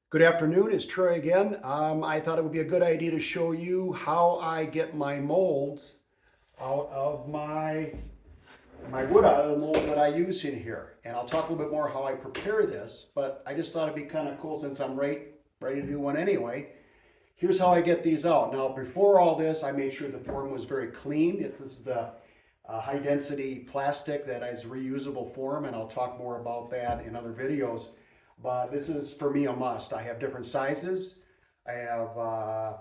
Good afternoon, it's Troy again. I thought it would be a good idea to show you how I get my molds out of my wood out of the molds that I use in here. And I'll talk a little bit more how I prepare this, but I just thought it'd be kind of cool since I'm ready to do one anyway. Here's how I get these out. Now, before all this, I made sure the form was very clean. This is the high density plastic that is reusable form, and I'll talk more about that in other videos. But this is, for me, a must. I have different sizes. I have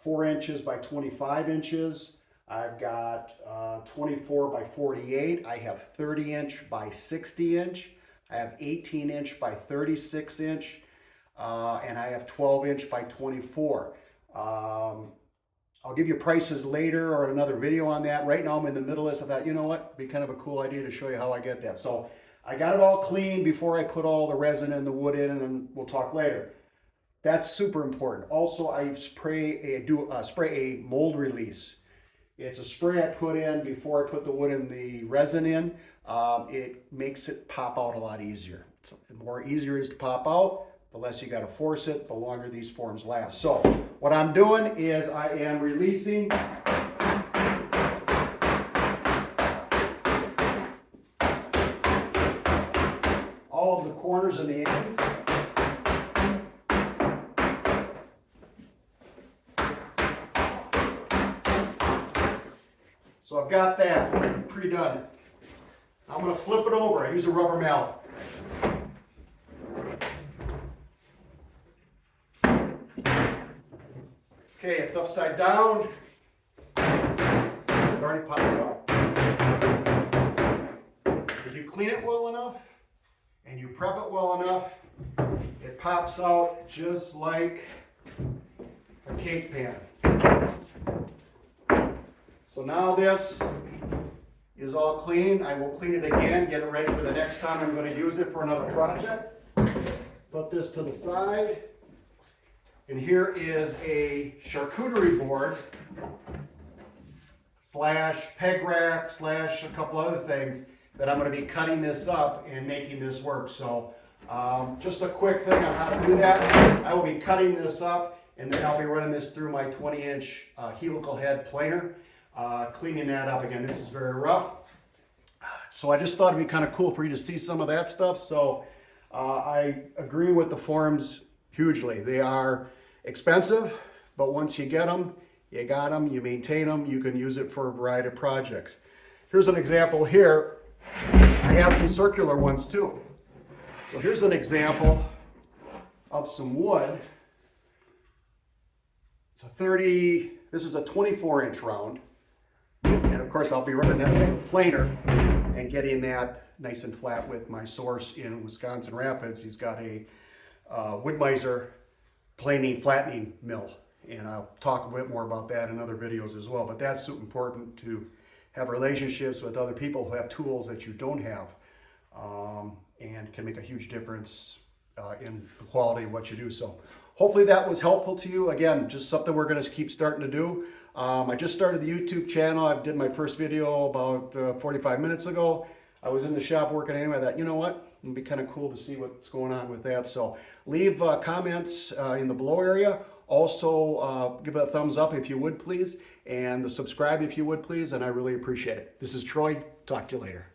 4 inches by 25 inches. I've got 24 by 48. I have 30 inch by 60 inch. I have 18 inch by 36 inch. And I have 12 inch by 24. I'll give you prices later or another video on that. Right now I'm in the middle of this. I thought, you know what, it'd be kind of a cool idea to show you how I get that. So I got it all clean before I put all the resin and the wood in, and then we'll talk later. That's super important. Also, I spray a mold release. It's a spray I put in before I put the wood and the resin in. It makes it pop out a lot easier. The more easier it is to pop out, the less you got to force it, the longer these forms last. So what I'm doing is I am releasing all of the corners and the ends. So I've got that pre-done. I'm going to flip it over. I use a rubber mallet. Okay, it's upside down. It's already popped out. If you clean it well enough and you prep it well enough, it pops out just like a cake pan. So now this is all clean. I will clean it again, get it ready for the next time I'm going to use it for another project. Put this to the side. And here is a charcuterie board slash peg rack slash a couple other things that I'm going to be cutting this up and making this work. So just a quick thing on how to do that. I will be cutting this up and then I'll be running this through my 20-inch helical head planer, cleaning that up. Again, this is very rough. So I just thought it'd be kind of cool for you to see some of that stuff. So I agree with the forms hugely. They are expensive, but once you get them, you got them, you maintain them, you can use it for a variety of projects. Here's an example here. I have some circular ones too. So here's an example of some wood. It's a this is a 24-inch round. And of course I'll be running that planer and getting that nice and flat with my source in Wisconsin Rapids. He's got a Wood-Mizer planing flattening mill, and I'll talk a bit more about that in other videos as well. But that's super important, to have relationships with other people who have tools that you don't have, and can make a huge difference in the quality of what you do. So hopefully that was helpful to you. Again, just something we're going to keep starting to do. I just started the YouTube channel. I did my first video about 45 minutes ago. I was in the shop working anyway. I thought, you know what? It'd be kind of cool to see what's going on with that. So leave comments in the below area. Also, give it a thumbs up if you would, please. And subscribe if you would, please. And I really appreciate it. This is Troy. Talk to you later.